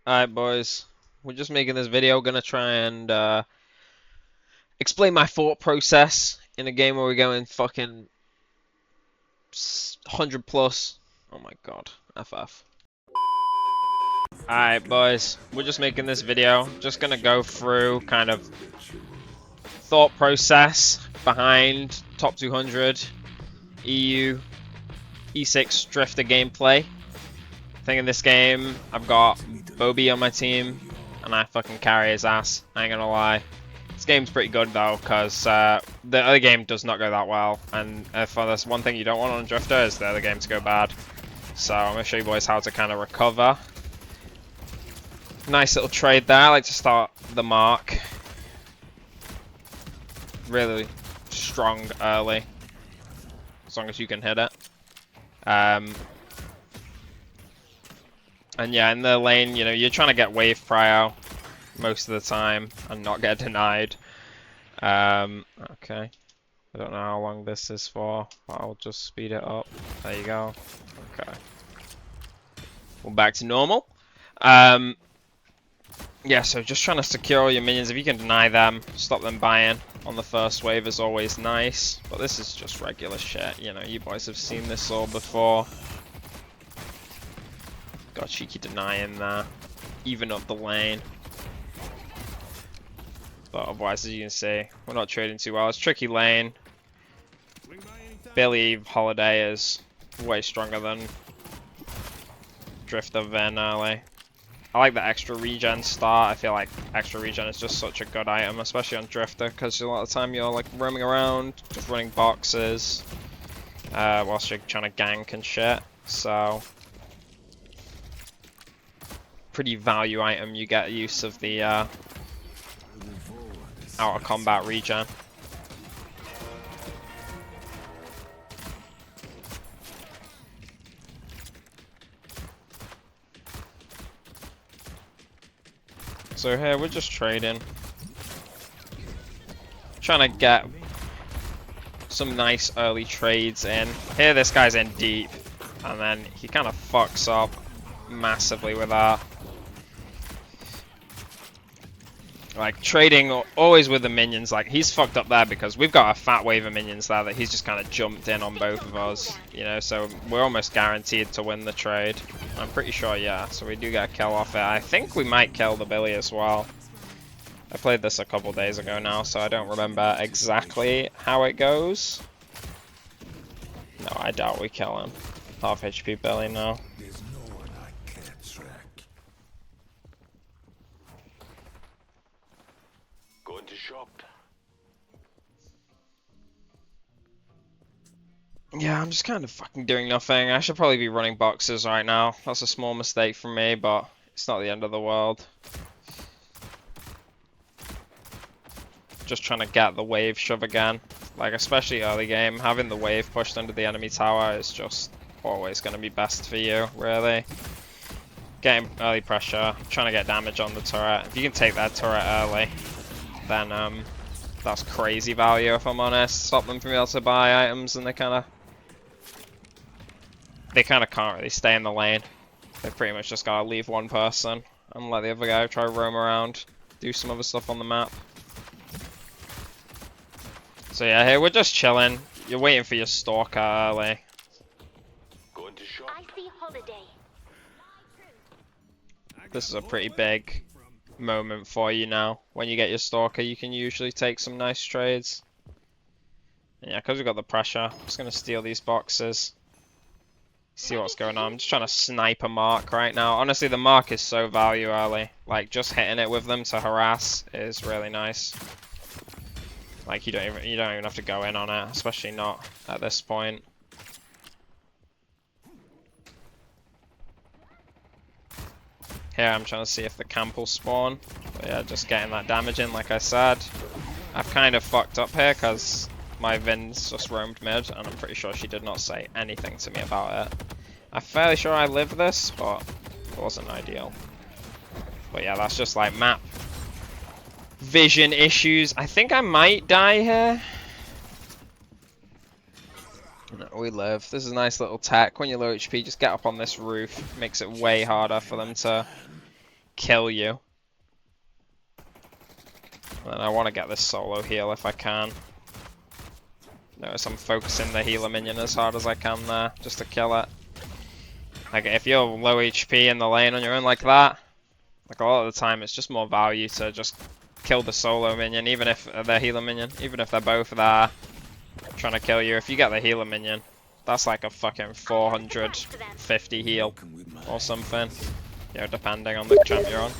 Alright, boys. We're just making this video. Gonna try and explain my thought process in a game where we're going fucking 100 plus. Oh my god. FF. Alright, boys. We're just making this video. Just gonna go through kind of thought process behind top 200 EU E6 Drifter gameplay. I think in this game, I've got Bobby on my team, and I fucking carry his ass, I ain't gonna lie. This game's pretty good though, because the other game does not go that well, and for this one thing you don't want on Drifter is the other game to go bad. So I'm gonna show you boys how to kind of recover. Nice little trade there, I like to start the mark. Really strong early, as long as you can hit it. And yeah, in the lane, you know, you're trying to get wave prio most of the time and not get denied. Okay. I don't know how long this is for, but I'll just speed it up. There you go. Okay. We're back to normal. Yeah, so just trying to secure your minions. If you can deny them, stop them buying on the first wave is always nice. But this is just regular shit. You know, you boys have seen this all before. Got cheeky denying there. Even up the lane. But otherwise, as you can see, we're not trading too well. It's tricky lane. Billy Holiday is way stronger than Drifter Van early. I like the extra regen start. I feel like extra regen is just such a good item, especially on Drifter, because a lot of the time you're like roaming around, just running boxes, whilst you're trying to gank and shit. So, pretty value item. You get use of the out of combat regen. So here we're just trading, trying to get some nice early trades in. Here this guy's in deep, and then he kind of fucks up massively with that. Like trading always with the minions, like he's fucked up there because we've got a fat wave of minions there that he's just kind of jumped in on both of us, you know, so we're almost guaranteed to win the trade. I'm pretty sure, yeah, so we do get a kill off it. I think we might kill the Billy as well. I played this a couple days ago now, so I don't remember exactly how it goes. No, I doubt we kill him. Half HP Billy now. Yeah, I'm just kind of fucking doing nothing. I should probably be running boxes right now. That's a small mistake from me, but it's not the end of the world. Just trying to get the wave shove again. Like, especially early game, having the wave pushed under the enemy tower is just always going to be best for you, really. Getting early pressure, trying to get damage on the turret. If you can take that turret early, then that's crazy value, if I'm honest. Stop them from being able to buy items, and they kind of can't really stay in the lane. They pretty much just gotta leave one person and let the other guy try to roam around, do some other stuff on the map. So yeah, here we're just chilling. You're waiting for your stalker early. Going to shop. I see holiday. This is a pretty big moment for you now. When you get your stalker, you can usually take some nice trades. And yeah, because we've got the pressure, I'm just gonna steal these boxes. See what's going on. I'm just trying to snipe a mark right now. Honestly, the mark is so value early. Like, just hitting it with them to harass is really nice. Like, you don't even have to go in on it, especially not at this point. Here I'm trying to see if the camp will spawn. But yeah, just getting that damage in, like I said. I've kind of fucked up here because my Vin's just roamed mid, and I'm pretty sure she did not say anything to me about it. I'm fairly sure I lived this, but it wasn't ideal. But yeah, that's just like map vision issues. I think I might die here. No, we live. This is a nice little tech. When you're low HP, just get up on this roof. Makes it way harder for them to kill you. And I want to get this solo heal if I can. Notice I'm focusing the healer minion as hard as I can there, just to kill it. Like, if you're low HP in the lane on your own like that, like a lot of the time it's just more value to just kill the solo minion, even if they're healer minion, even if they're both there trying to kill you. If you get the healer minion, that's like a fucking 450 heal or something. You know, depending on the champ you're on.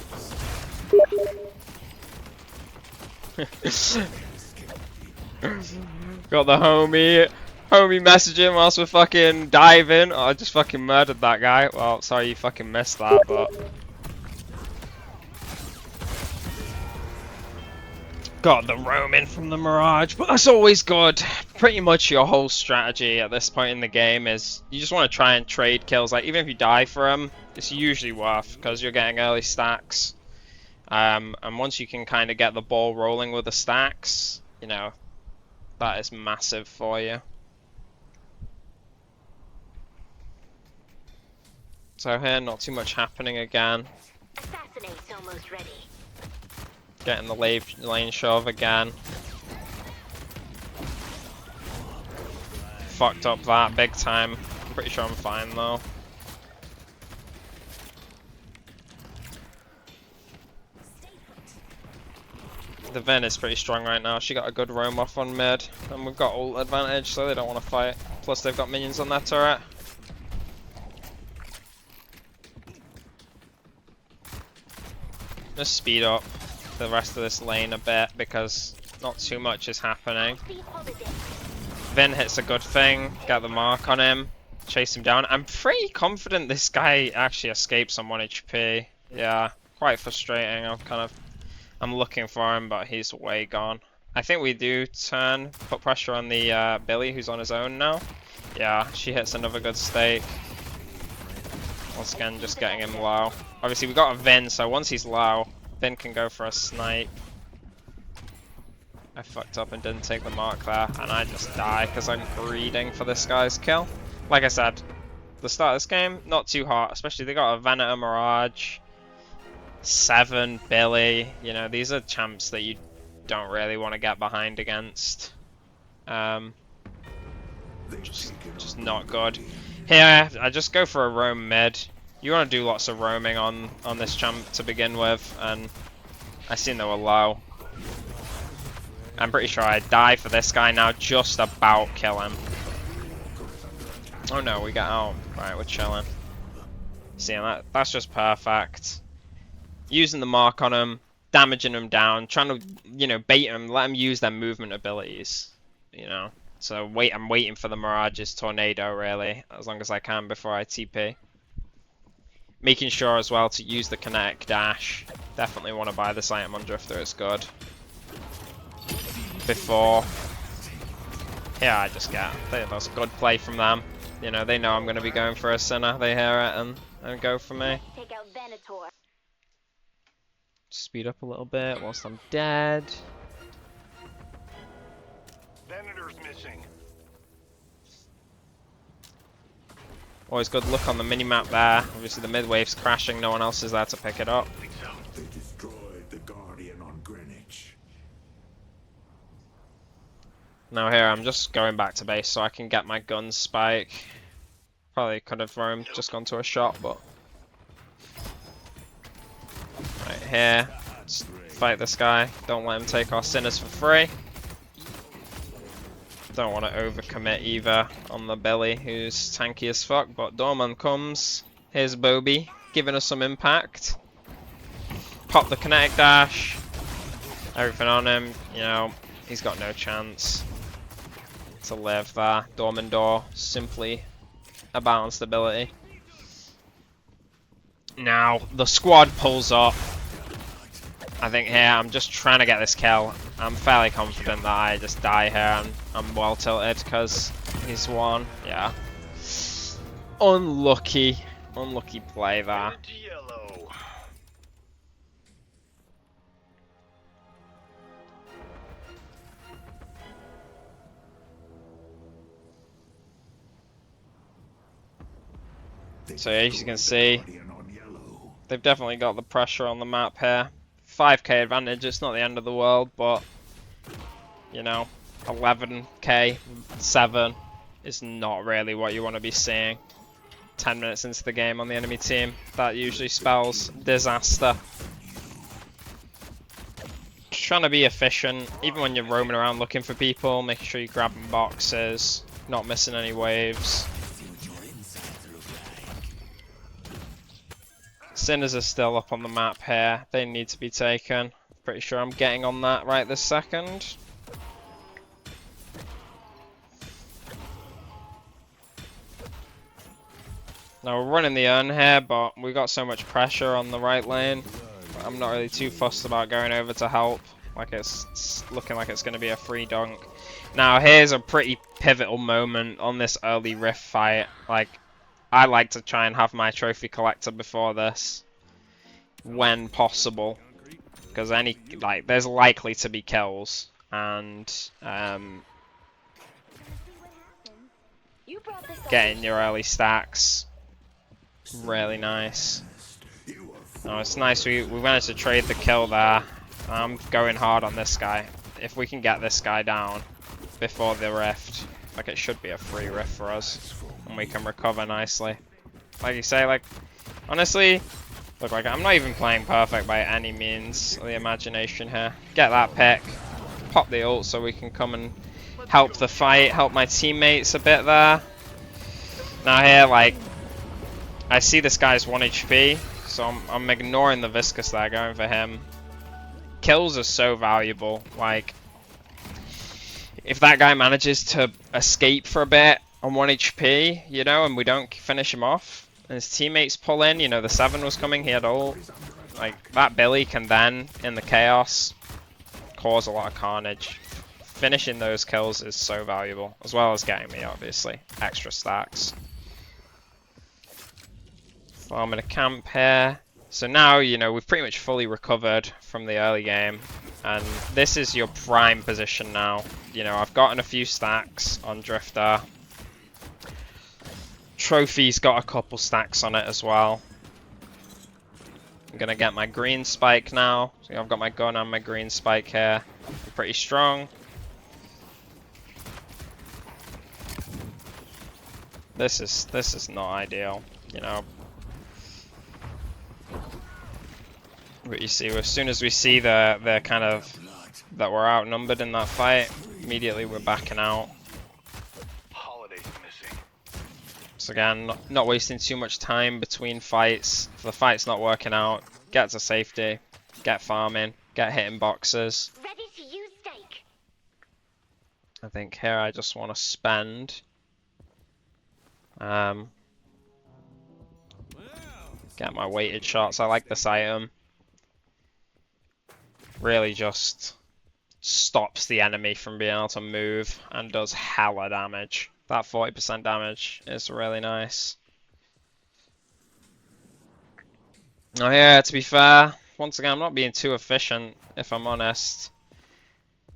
Got the homie messaging whilst we're fucking diving. Oh, I just fucking murdered that guy. Well, sorry you fucking missed that, but... Got the roaming from the Mirage, but that's always good. Pretty much your whole strategy at this point in the game is you just want to try and trade kills. Like, even if you die for them, it's usually worth, because you're getting early stacks. And once you can kind of get the ball rolling with the stacks, you know, that is massive for you. So here, not too much happening again. Assassinate's almost ready. Getting the lane shove again. Fucked up that big time. I'm pretty sure I'm fine though. The Ven is pretty strong right now. She got a good roam off on mid. And we've got ult advantage, so they don't want to fight. Plus they've got minions on their turret. Just speed up the rest of this lane a bit, because not too much is happening. Vin hits a good thing, get the mark on him, chase him down. I'm pretty confident this guy actually escapes on 1 HP. Yeah, quite frustrating. I'm looking for him, but he's way gone. I think we do put pressure on the Billy, who's on his own now. Yeah, she hits another good stake. Once again, just getting him low. Obviously, we got a Vin, so once he's low, Vin can go for a snipe. I fucked up and didn't take the mark there, and I just die because I'm greeding for this guy's kill. Like I said, the start of this game, not too hot, especially they got a Venator Mirage, 7, Billy, you know, these are champs that you don't really want to get behind against. Just not good. Here, I just go for a roam mid. You want to do lots of roaming on this champ to begin with, and I seen they were low. I'm pretty sure I die for this guy now, just about kill him. Oh no, we got out. Right, we're chilling. See, that's just perfect. Using the mark on him, damaging him down, trying to, you know, bait him, let him use their movement abilities, you know. So I'm waiting for the Mirage's tornado, really, as long as I can before I TP. Making sure as well to use the kinetic dash. Definitely want to buy this item on Drifter, it's good. Before. Yeah, I just get. That's a good play from them. You know, they know I'm going to be going for a Sinner. They hear it and go for me. Take out Venator. Speed up a little bit whilst I'm dead. Venator's missing. Always good look on the minimap there. Obviously the mid wave's crashing, no one else is there to pick it up. They destroyed the Guardian on Greenwich. Now here I'm just going back to base so I can get my gun spike. Probably could have roamed, just gone to a shot, but... Right here, just fight this guy. Don't let him take our Sinners for free. Don't want to overcommit either on the Billy, who's tanky as fuck, but Dorman comes. Here's Bobby, giving us some impact. Pop the kinetic dash. Everything on him, you know, he's got no chance to live there. Dorman Door, simply a balanced ability. Now, the squad pulls up. I think here, I'm just trying to get this kill. I'm fairly confident that I just die here and I'm well tilted because he's won. Yeah. Unlucky. Unlucky play there. So as you can see, They've definitely got the pressure on the map here. 5k advantage, it's not the end of the world, but, you know, 11k, 7 is not really what you want to be seeing. 10 minutes into the game on the enemy team, that usually spells disaster. Just trying to be efficient, even when you're roaming around looking for people, making sure you're grabbing boxes, not missing any waves. Sinners are still up on the map here. They need to be taken. Pretty sure I'm getting on that right this second. Now we're running the urn here, but we got so much pressure on the right lane. I'm not really too fussed about going over to help. Like it's looking like it's going to be a free dunk. Now here's a pretty pivotal moment on this early Rift fight. Like, I like to try and have my trophy collector before this, when possible, because there's likely to be kills, and getting your early stacks, really nice. Oh, it's nice we managed to trade the kill there. I'm going hard on this guy. If we can get this guy down before the rift, like, it should be a free rift for us, and we can recover nicely. Like you say, like, honestly, look, like, I'm not even playing perfect by any means of the imagination here. Get that pick, pop the ult so we can come and help the fight, help my teammates a bit there. Now here, like, I see this guy's 1 HP, so I'm ignoring the Viscous there, going for him. Kills are so valuable. Like, if that guy manages to escape for a bit on 1 HP, you know, and we don't finish him off, and his teammates pull in, you know, the 7 was coming, he had ult. Like, that Billy can then, in the chaos, cause a lot of carnage. Finishing those kills is so valuable, as well as getting me, obviously, extra stacks. Farming a camp here. So now, you know, we've pretty much fully recovered from the early game, and this is your prime position now. You know, I've gotten a few stacks on Drifter. Trophy's got a couple stacks on it as well. I'm gonna get my green spike now. So I've got my gun and my green spike here. I'm pretty strong. This is not ideal, you know. But you see, as soon as we see the kind of that we're outnumbered in that fight, immediately we're backing out. So again, not wasting too much time between fights. If the fight's not working out, get to safety, get farming, get hitting boxes. Ready to use stake. I think here I just want to spend get my weighted shots. I like this item. Really just stops the enemy from being able to move and does hella damage. That 40% damage is really nice. Oh yeah, to be fair, once again, I'm not being too efficient, if I'm honest.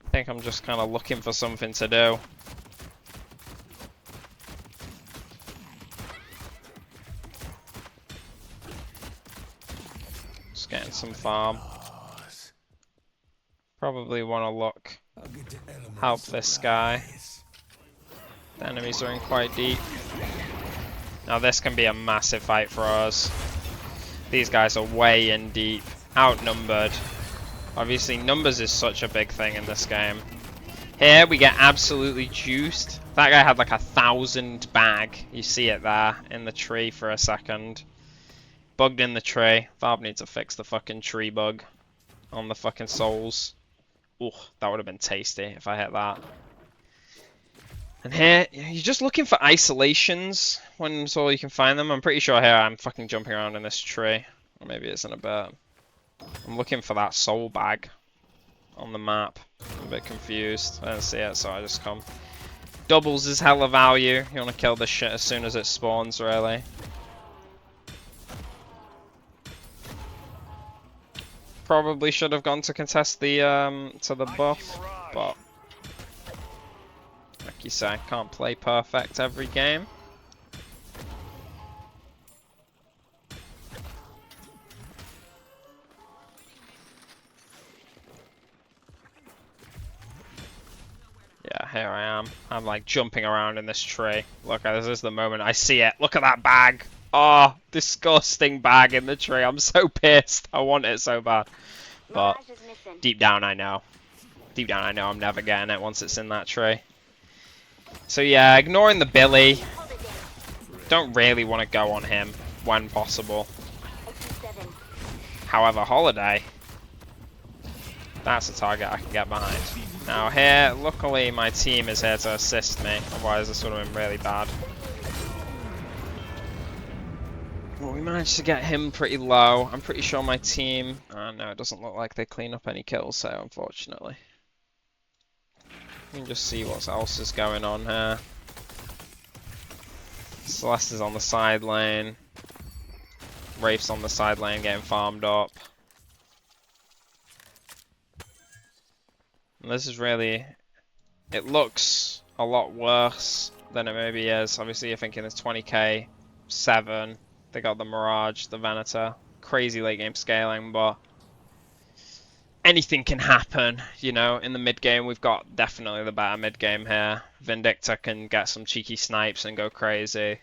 I think I'm just kind of looking for something to do. Just getting some farm. Probably want to look, help this guy. The enemies are in quite deep. Now this can be a massive fight for us. These guys are way in deep, outnumbered. Obviously numbers is such a big thing in this game. Here we get absolutely juiced. That guy had like 1,000 bag. You see it there in the tree for a second. Bugged in the tree. Valve needs to fix the fucking tree bug on the fucking souls. Ooh, that would have been tasty if I hit that. And here, you're just looking for isolations when it's all you can find them. I'm pretty sure here I'm fucking jumping around in this tree. Or maybe it's in a bit. I'm looking for that soul bag on the map. I'm a bit confused. I don't see it, so I just come. Doubles is hella value. You want to kill this shit as soon as it spawns, really. Probably should have gone to contest the buff, but like you say, I can't play perfect every game. here I am. I'm like jumping around in this tree. Look, this is the moment I see it. Look at that bag. Oh, disgusting bag in the tree. I'm so pissed. I want it so bad. But Mirage is missing. deep down I know. Deep down I know I'm never getting it once it's in that tree. So yeah, ignoring the Billy. Hold it down. Don't really want to go on him when possible. XP7. However, Holiday, that's a target I can get behind. Now here, luckily my team is here to assist me, otherwise this would have been really bad. Well, we managed to get him pretty low. I'm pretty sure my team... no, it doesn't look like they clean up any kills here, unfortunately. You can just see what else is going on here. Celeste is on the side lane. Wraith's on the side lane getting farmed up. And this is really... It looks a lot worse than it maybe is. Obviously you're thinking it's 20k, 7. They got the Mirage, the Venator. Crazy late game scaling, but... anything can happen, you know. In the mid game, we've got definitely the better mid game here. Vindicta can get some cheeky snipes and go crazy.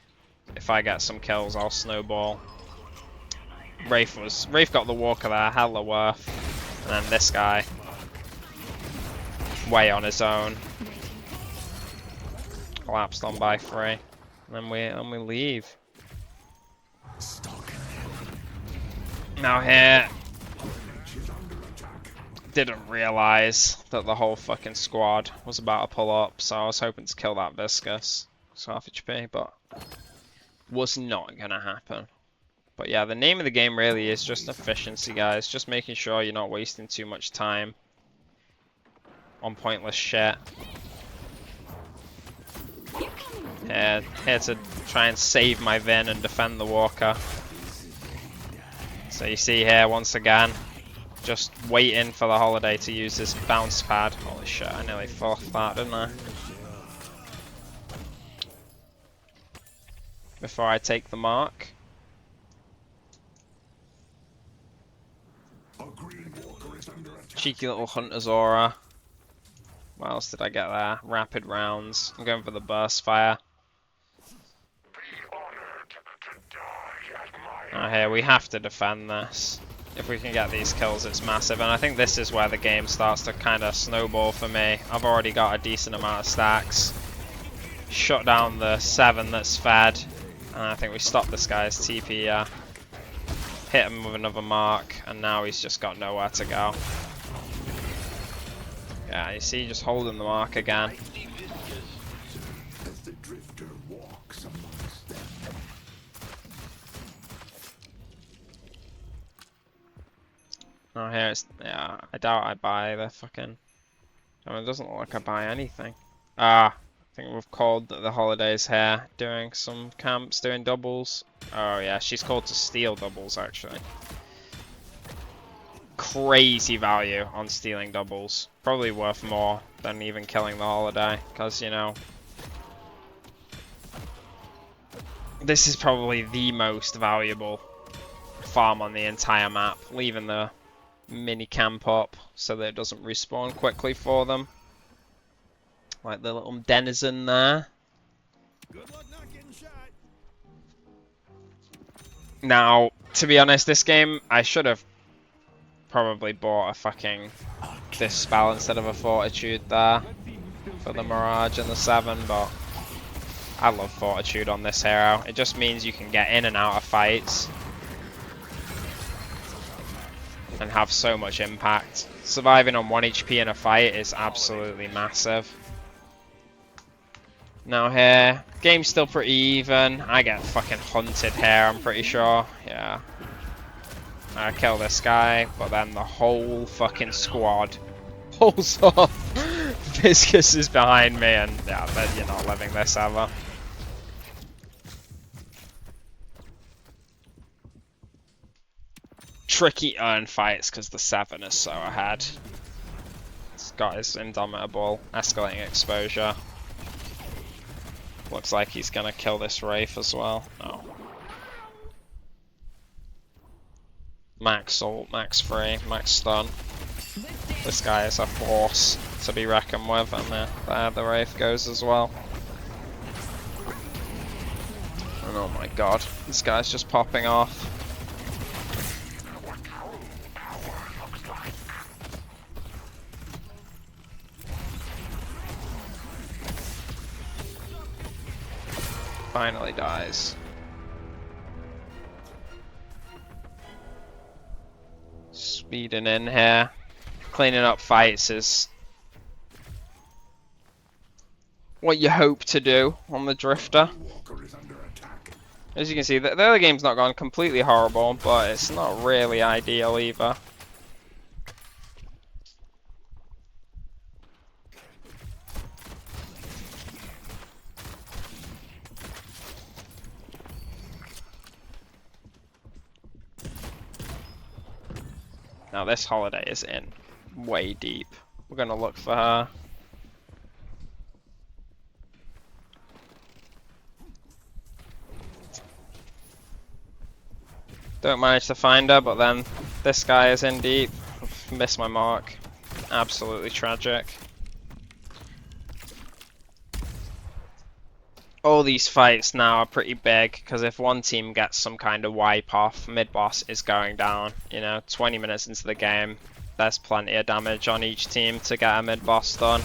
If I get some kills, I'll snowball. Wraith got the Walker there, hella worth. And then this guy, way on his own. Collapsed on by 3. And then we leave. Now here, didn't realise that the whole fucking squad was about to pull up, so I was hoping to kill that Viscous. It's half HP, but was not gonna happen. But yeah, the name of the game really is just efficiency, guys. Just making sure you're not wasting too much time on pointless shit. Here to try and save my Vin and defend the Walker. So you see here, once again, just waiting for the Holiday to use this bounce pad. Holy shit, I nearly fell off that, didn't I? Before I take the mark. Cheeky little Hunter's Aura. What else did I get there? Rapid rounds. I'm going for the burst fire. Oh, here, we have to defend this. If we can get these kills, it's massive. And I think this is where the game starts to kind of snowball for me. I've already got a decent amount of stacks. Shut down the 7 that's fed. And I think we stopped this guy's TP, hit him with another mark. And now he's just got nowhere to go. Yeah, you see, just holding the mark again. Oh, here it's... yeah, I doubt I buy the fucking... I mean, it doesn't look like I buy anything. Ah, I think we've called the Holidays here, doing some camps, doing doubles. Oh yeah, she's called to steal doubles, actually. Crazy value on stealing doubles. Probably worth more than even killing the Holiday, because, you know... this is probably the most valuable farm on the entire map, leaving the mini camp up so that it doesn't respawn quickly for them. Like the little denizen there. Good luck not getting shot. Now, to be honest, this game I should have probably bought a fucking this spell instead of a Fortitude there for the Mirage and the 7, but I love Fortitude on this hero. It just means you can get in and out of fights and have so much impact. Surviving on 1 HP in a fight is absolutely massive. Now here, game's still pretty even. I get fucking hunted here, I'm pretty sure. Yeah. I kill this guy, but then the whole fucking squad pulls off. Viscous is behind me, and yeah, but you're not living this ever. Tricky earn fights because the 7 is so ahead. It's got his indomitable escalating exposure. Looks like he's gonna kill this Wraith as well. No. Max ult, max free, max stun. This guy is a force to be reckoned with, and there the Wraith goes as well. And oh my god, this guy's just popping off. Finally dies. Speeding in here. Cleaning up fights is what you hope to do on the Drifter. Walker is under attack. As you can see, the other game's not gone completely horrible, but it's not really ideal either. Now this Holiday is in way deep. We're gonna look for her. Don't manage to find her, but then this guy is in deep. Missed my mark. Absolutely tragic. All these fights now are pretty big, because if one team gets some kind of wipe off, mid-boss is going down. You know, 20 minutes into the game, there's plenty of damage on each team to get a mid-boss done.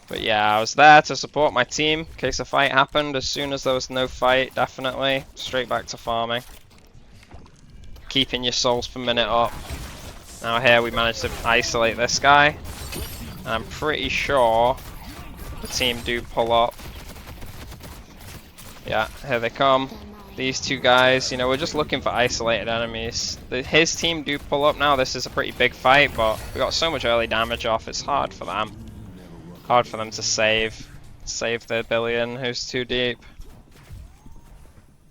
But yeah, I was there to support my team in case a fight happened. As soon as there was no fight, definitely straight back to farming. Keeping your souls per minute up. Now here we managed to isolate this guy. And I'm pretty sure the team do pull up. Yeah, here they come. These two guys, you know, we're just looking for isolated enemies. His team do pull up now. This is a pretty big fight, but we got so much early damage off, it's hard for them. Hard for them to save the billion who's too deep.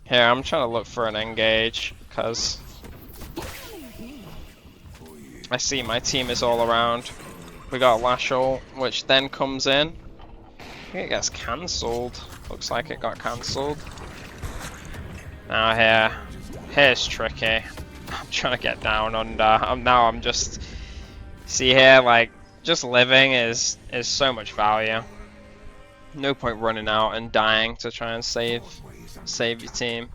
Here, I'm trying to look for an engage, because I see my team is all around. We got Lash ult, which then comes in. I think it gets cancelled. Looks like it got cancelled. Now here's tricky. I'm trying to get down under. I'm just, see here, like, just living is so much value. No point running out and dying to try and save your team.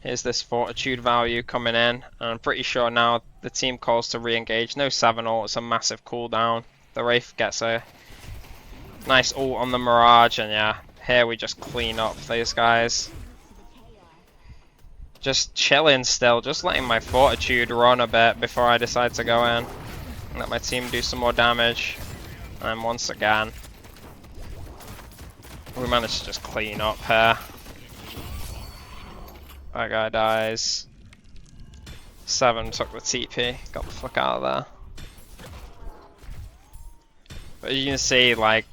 Here's this fortitude value coming in, and I'm pretty sure now the team calls to re-engage. No 7 ult, it's a massive cooldown. The Wraith gets a nice ult on the Mirage, and yeah, here we just clean up these guys. Just chilling still, just letting my fortitude run a bit before I decide to go in. Let my team do some more damage. And once again, we managed to just clean up here. That guy dies. 7 took the TP, got the fuck out of there. But you can see, like,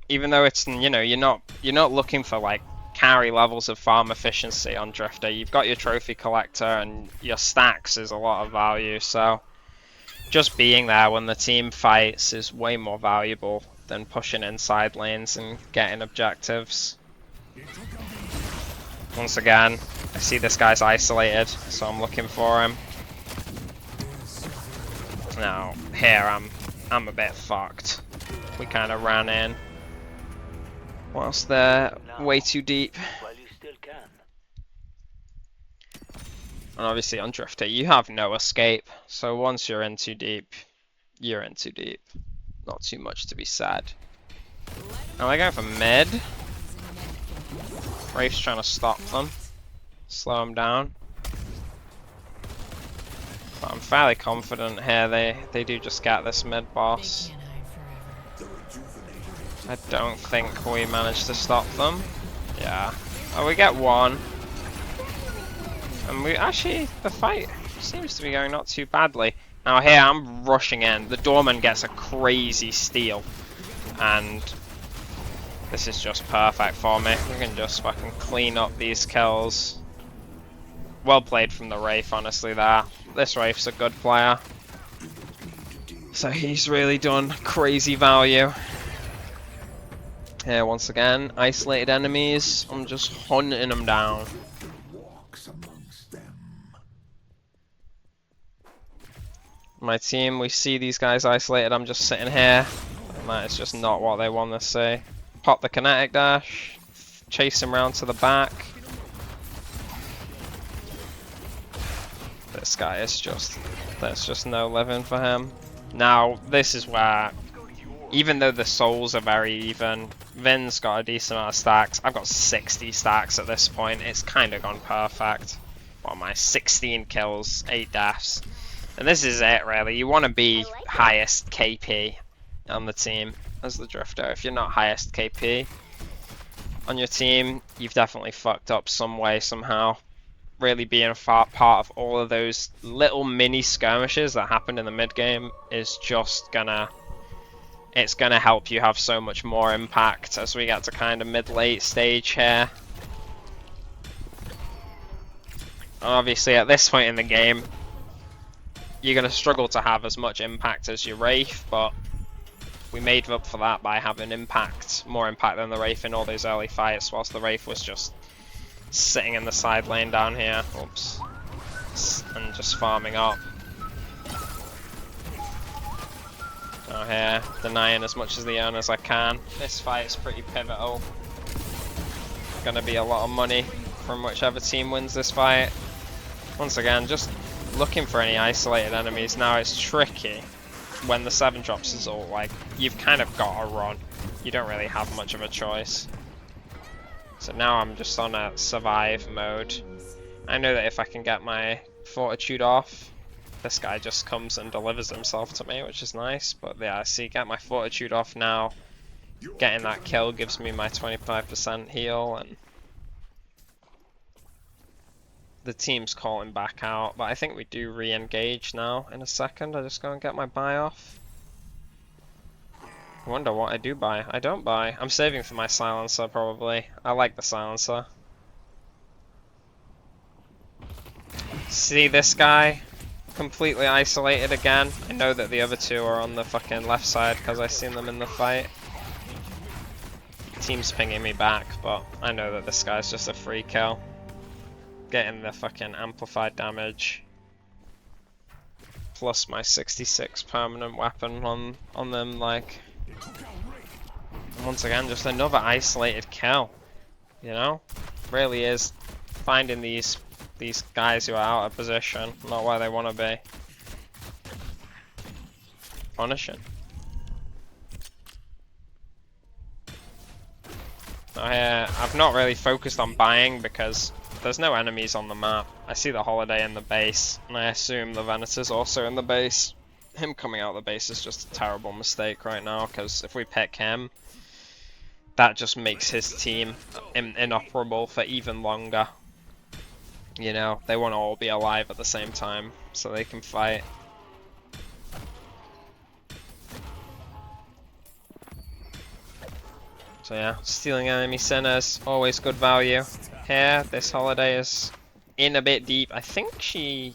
even though it's, you know, you're not looking for like carry levels of farm efficiency on Drifter. You've got your trophy collector and your stacks is a lot of value, so just being there when the team fights is way more valuable than pushing inside lanes and getting objectives. Once again, I see this guy's isolated, so I'm looking for him. Now, here I'm a bit fucked. We kind of ran in whilst they're way too deep. While you still can. And obviously on Drifter, you have no escape. So once you're in too deep, you're in too deep. Not too much to be said. Now they're going for mid. Wraith's trying to stop them. Slow them down. But I'm fairly confident here they do just get this mid boss. I don't think we managed to stop them. Yeah. Oh, we get one. And we actually, the fight seems to be going not too badly. Now here I'm rushing in. The Doorman gets a crazy steal. And this is just perfect for me. We can just fucking clean up these kills. Well played from the Wraith, honestly, there. This Wraith's a good player. So he's really done crazy value. Here, once again, isolated enemies. I'm just hunting them down. My team, we see these guys isolated, I'm just sitting here. And that is just not what they want to see. Pop the kinetic dash, chase him round to the back. This guy is just, there's just no living for him. Now, this is where, even though the souls are very even, Vin's got a decent amount of stacks. I've got 60 stacks at this point. It's kind of gone perfect. What am I? 16 kills, 8 deaths. And this is it, really. You want to be highest KP on the team as the Drifter. If you're not highest KP on your team, you've definitely fucked up some way, somehow. Really being a part of all of those little mini skirmishes that happen in the mid game is just gonna, it's gonna help you have so much more impact as we get to kind of mid-late stage here. Obviously at this point in the game you're gonna struggle to have as much impact as your Wraith, but we made up for that by having impact, more impact than the Wraith in all these early fights, whilst the Wraith was just sitting in the side lane down here, oops, and just farming up. Now here, denying as much as the earn as I can. This fight is pretty pivotal. Gonna be a lot of money from whichever team wins this fight. Once again, just looking for any isolated enemies. Now it's tricky when the 7 drops his ult, like, you've kind of got to run. You don't really have much of a choice. So now I'm just on a survive mode. I know that if I can get my fortitude off, this guy just comes and delivers himself to me, which is nice. But yeah, see, get my fortitude off now. Getting that kill gives me my 25% heal, and the team's calling back out. But I think we do re-engage now in a second. I just go and get my buy off. I wonder what I do buy. I don't buy. I'm saving for my silencer, probably. I like the silencer. See this guy? Completely isolated again. I know that the other two are on the fucking left side because I've seen them in the fight. Team's pinging me back, but I know that this guy's just a free kill. Getting the fucking amplified damage. Plus my 66 permanent weapon on them, like... Once again, just another isolated kill. You know? Really is finding these guys who are out of position, not where they want to be. Punishing. I've not really focused on buying because there's no enemies on the map. I see the Holiday in the base, and I assume the Venator's also in the base. Him coming out of the base is just a terrible mistake right now, because if we pick him, that just makes his team inoperable for even longer. You know, they want to all be alive at the same time, so they can fight. So yeah, stealing enemy centers, always good value. Here, this Holiday is in a bit deep. I think she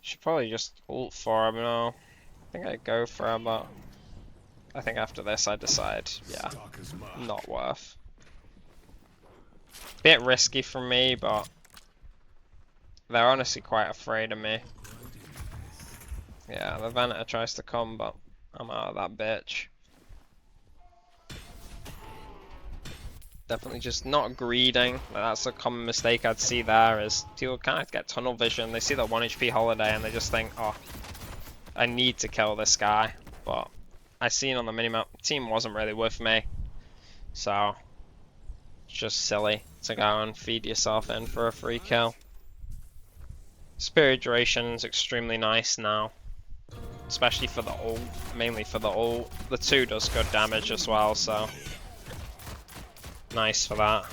should probably just ult for him, no. I think I'd go for her, but I think after this I decide, yeah, not worth. Bit risky for me, but they're honestly quite afraid of me. Yeah, the Venator tries to come, but I'm out of that bitch. Definitely just not greeding. That's a common mistake I'd see there, is people kind of get tunnel vision. They see the 1 HP Holiday and they just think, oh, I need to kill this guy. But I seen on the minimap, the team wasn't really with me. So, it's just silly to go and feed yourself in for a free kill. Spirit duration is extremely nice now. Especially for the ult, mainly for the ult. The 2 does good damage as well, so nice for that.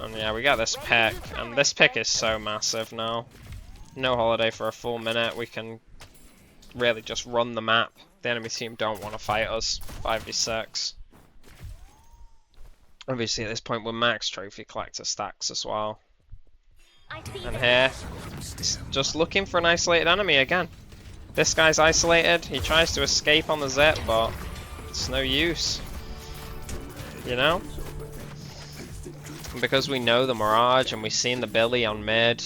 And yeah, we got this pick, and this pick is so massive now. No Holiday for a full minute, we can really just run the map. The enemy team don't want to fight us, 5v6. Obviously at this point we're max trophy collector stacks as well. And here, just looking for an isolated enemy again. This guy's isolated, he tries to escape on the zip, but it's no use. You know? And because we know the Mirage and we've seen the Billy on mid,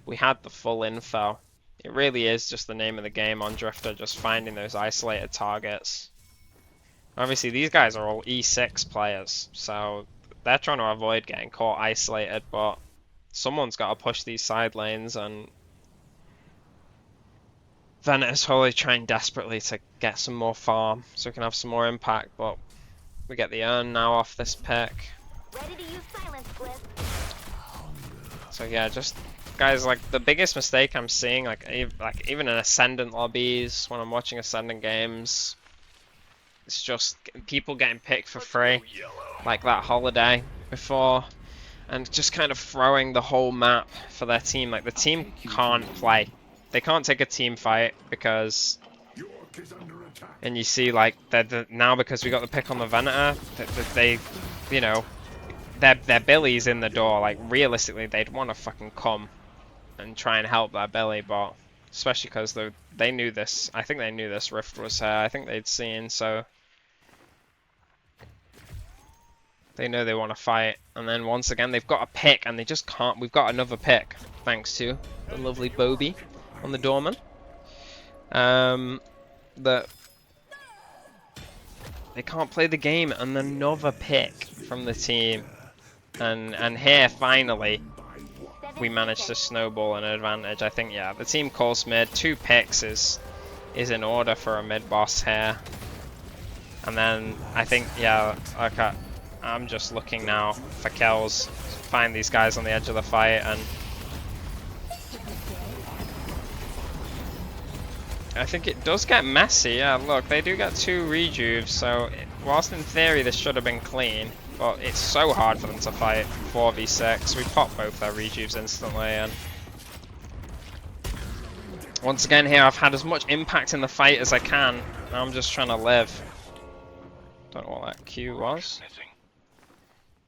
we had the full info. It really is just the name of the game on Drifter, just finding those isolated targets. Obviously, these guys are all E6 players, so they're trying to avoid getting caught isolated, but someone's got to push these side lanes, and Venator's probably trying desperately to get some more farm so we can have some more impact, but we get the urn now off this pick. Ready to use silence, Bliss. So yeah, just guys, like the biggest mistake I'm seeing, like even in Ascendant lobbies when I'm watching Ascendant games, it's just people getting picked for free, like that Holiday before, and just kind of throwing the whole map for their team. Like the team can't play. They can't take a team fight because, York is under attack. and you see like now because we got the pick on the Venator, they, you know, their Billy's in the door. Like realistically, they'd want to fucking come and try and help their Billy, but especially because they knew this. I think they knew this rift was here. I think they'd seen, so they know they want to fight. And then once again, they've got a pick, and they just can't. We've got another pick, thanks to the lovely Bobby on the doorman. That they can't play the game, and another pick from the team. And here finally we managed to snowball an advantage. I think, yeah, the team calls mid. 2 picks is in order for a mid boss here. And then I think, yeah, okay, I'm just looking now for kills, find these guys on the edge of the fight, and I think it does get messy. Yeah, look, they do get 2 rejuves, so whilst in theory this should have been clean, but it's so hard for them to fight 4v6. We pop both their rejuves instantly, and once again here I've had as much impact in the fight as I can. Now I'm just trying to live. Don't know what that Q was.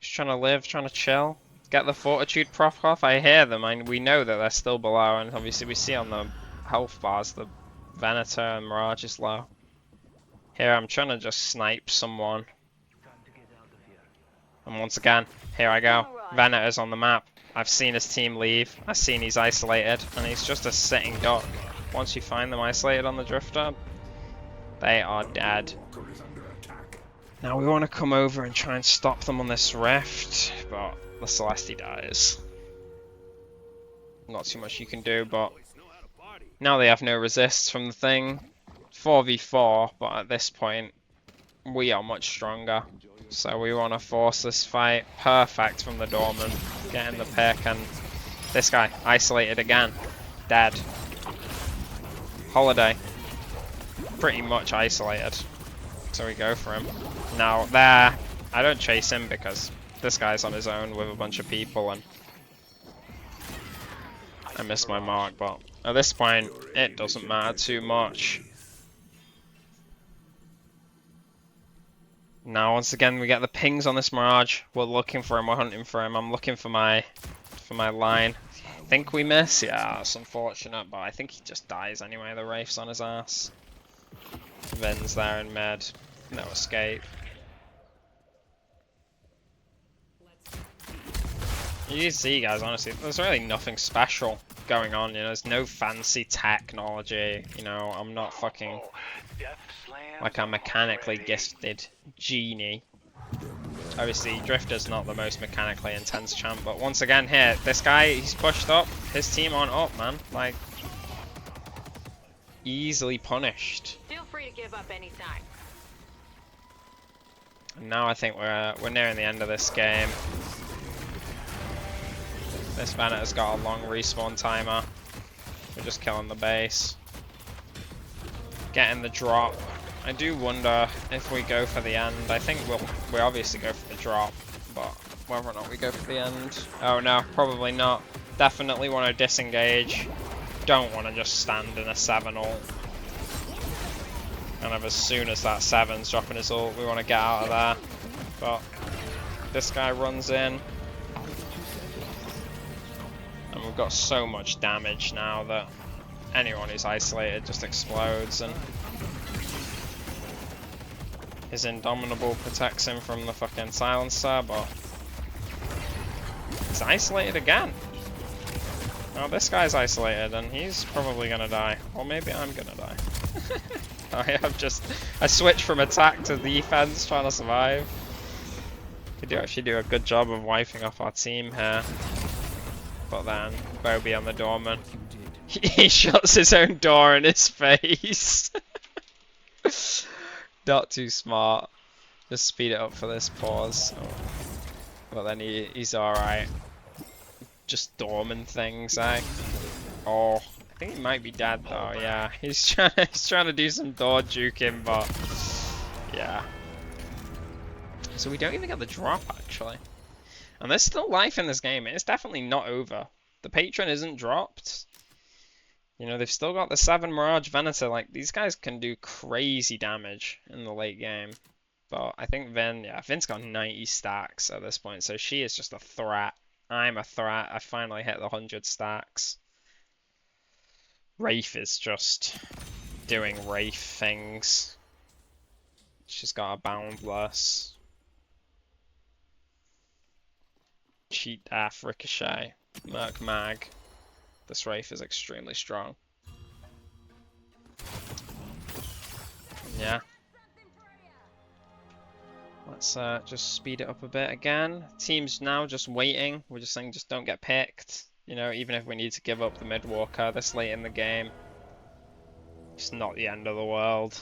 Just trying to live, trying to chill. Get the fortitude proc off. I hear them, we know that they're still below, and obviously we see on the health bars the Venator and Mirage is low. Here I'm trying to just snipe someone. And once again, here I go. Venator's on the map. I've seen his team leave. I've seen he's isolated, and he's just a sitting duck. Once you find them isolated on the Drifter, they are dead. Now we want to come over and try and stop them on this rift, but the Celesti dies. Not too much you can do, but now they have no resists from the thing. 4v4, but at this point we are much stronger. So we want to force this fight. Perfect from the doorman, getting the pick, and this guy isolated again, dead. Holiday, pretty much isolated. So we go for him. Now there, I don't chase him because this guy's on his own with a bunch of people, and I missed my mark, but at this point it doesn't matter too much. Now once again we get the pings on this Mirage. We're looking for him, we're hunting for him. I'm looking for my line. I think we miss. Yeah, that's unfortunate, but I think he just dies anyway. The Wraith's on his ass. Ven's there in mid. No escape. You see, guys, honestly, there's really nothing special going on. You know, there's no fancy technology. You know, I'm not fucking like a mechanically gifted genie. Obviously, Drifter's not the most mechanically intense champ, but once again here, this guy, he's pushed up. His team aren't up, man. Like, easily punished. Feel free to give up anytime. And now I think we're nearing the end of this game. This Venator's got a long respawn timer. We're just killing the base. Getting the drop. I do wonder if we go for the end. I think we obviously go for the drop, but whether or not we go for the end. Oh no, probably not. Definitely want to disengage. Don't want to just stand in a 7 ult. Kind of as soon as that 7's dropping his ult, we want to get out of there. But this guy runs in. And we've got so much damage now that anyone who's isolated just explodes, and his Indomitable protects him from the fucking silencer, but he's isolated again. Oh, this guy's isolated, and he's probably gonna die. Or maybe I'm gonna die. I switched from attack to defense, trying to survive. We do actually do a good job of wiping off our team here. But then, Bobby on the doorman. He shuts his own door in his face. Not too smart. Just speed it up for this pause. Oh. But then he's alright. Just dormant things, eh? Oh, I think he might be dead though, yeah. He's trying to do some door juking, but yeah. So we don't even get the drop actually. And there's still life in this game. It's definitely not over. The patron isn't dropped. You know, they've still got the 7 Mirage Venator. Like, these guys can do crazy damage in the late game. But I think Vin's got 90 stacks at this point, so she is just a threat. I'm a threat. I finally hit the 100 stacks. Wraith is just doing Wraith things. She's got a Boundless. Cheat Death, Ricochet, Merc Mag. This Wraith is extremely strong. Yeah. Let's just speed it up a bit again. Team's now just waiting. We're just saying just don't get picked. You know, even if we need to give up the mid walker this late in the game. It's not the end of the world.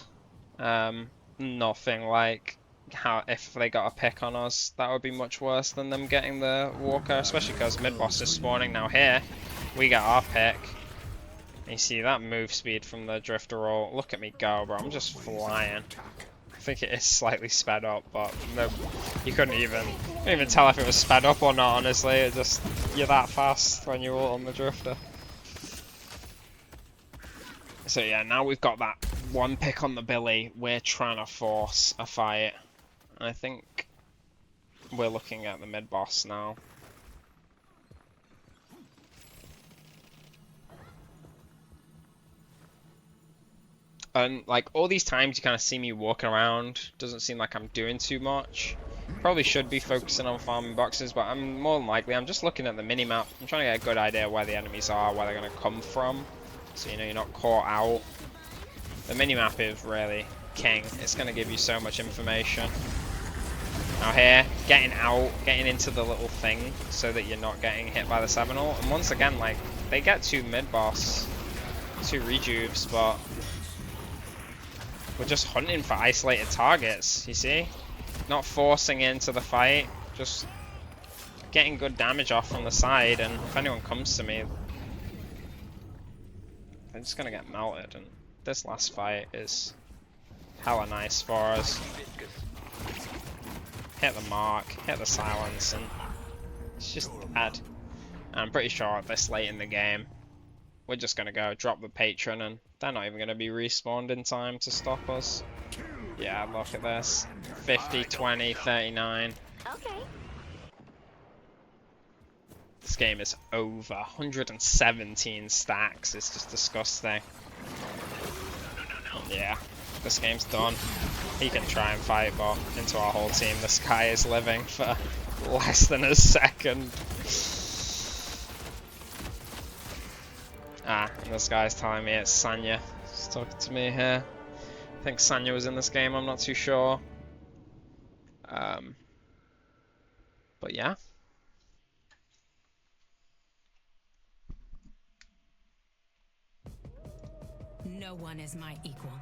Nothing like how if they got a pick on us, that would be much worse than them getting the walker, especially because mid boss is spawning now here. We get our pick. And you see that move speed from the drifter roll. Look at me go, bro. I'm just flying. I think it is slightly sped up, but no, you couldn't even tell if it was sped up or not, honestly. It just, you're that fast when you're on the drifter. So yeah, now we've got that one pick on the Billy. We're trying to force a fight. And I think we're looking at the mid boss now. And like all these times you kind of see me walking around, doesn't seem like I'm doing too much. Probably should be focusing on farming boxes, but I'm more than likely, I'm just looking at the minimap. I'm trying to get a good idea where the enemies are, where they're going to come from. So you know you're not caught out. The minimap is really king. It's going to give you so much information. Now here, getting out, getting into the little thing so that you're not getting hit by the 7-ult. And once again, like, they get 2 mid-boss, 2 rejuves, but we're just hunting for isolated targets, you see? Not forcing into the fight, just getting good damage off from the side, and if anyone comes to me, they're just gonna get melted, and this last fight is hella nice for us. Hit the mark, hit the silence, and it's just dead. I'm pretty sure at this late in the game, we're just gonna go drop the patron, and they're not even gonna be respawned in time to stop us. Yeah, look at this. 50, 20, 39. Okay. This game is over. 117 stacks. It's just disgusting. Yeah, this game's done. He can try and fight, but into our whole team, this guy is living for less than a second. Ah, and this guy's telling me it's Sanya. He's talking to me here. I think Sanya was in this game, I'm not too sure. But yeah. No one is my equal.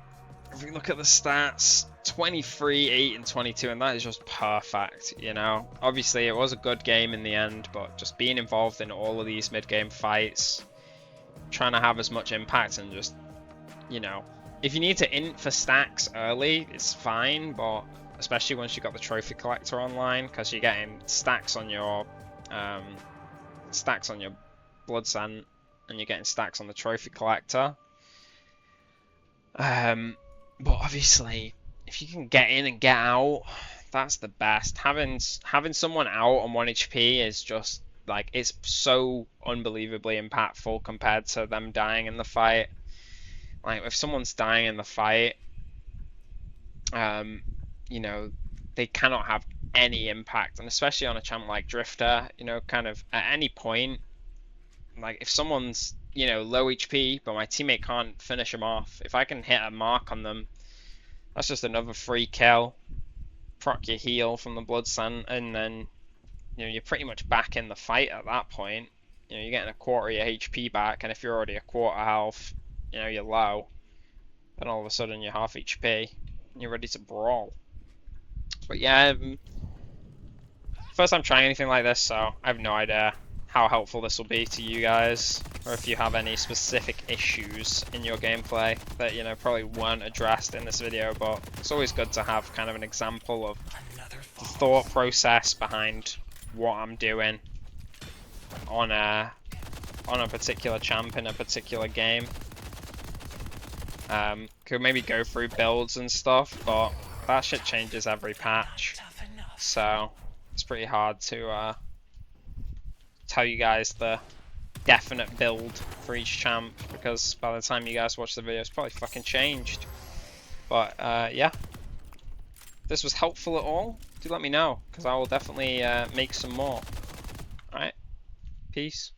If we look at the stats, 23, 8, and 22, and that is just perfect, you know? Obviously, it was a good game in the end, but just being involved in all of these mid-game fights, trying to have as much impact and just, you know, if you need to int for stacks early, it's fine, but especially once you've got the trophy collector online, because you're getting stacks on your blood scent, and you're getting stacks on the trophy collector. But obviously, if you can get in and get out, that's the best. Having someone out on 1 HP is just like, it's so unbelievably impactful compared to them dying in the fight. Like, if someone's dying in the fight, you know, they cannot have any impact, and especially on a champ like Drifter, you know, kind of at any point, Like, if someone's, you know, low HP, but my teammate can't finish them off, if I can hit a mark on them, that's just another free kill. Proc your heal from the blood sun, and then, you know, you're pretty much back in the fight at that point. You know, you're getting a quarter of your HP back, and if you're already a quarter health, you know, you're low, then all of a sudden you're half HP, and you're ready to brawl. But yeah, first time trying anything like this, so I have no idea how helpful this will be to you guys, or if you have any specific issues in your gameplay that, you know, probably weren't addressed in this video. But it's always good to have kind of an example of the thought process behind what I'm doing on a particular champ in a particular game. Could maybe go through builds and stuff, but that shit changes every patch, so it's pretty hard to tell you guys the definite build for each champ, because by the time you guys watch the video it's probably fucking changed. But yeah, if this was helpful at all, do let me know, because I will definitely make some more. Alright, peace.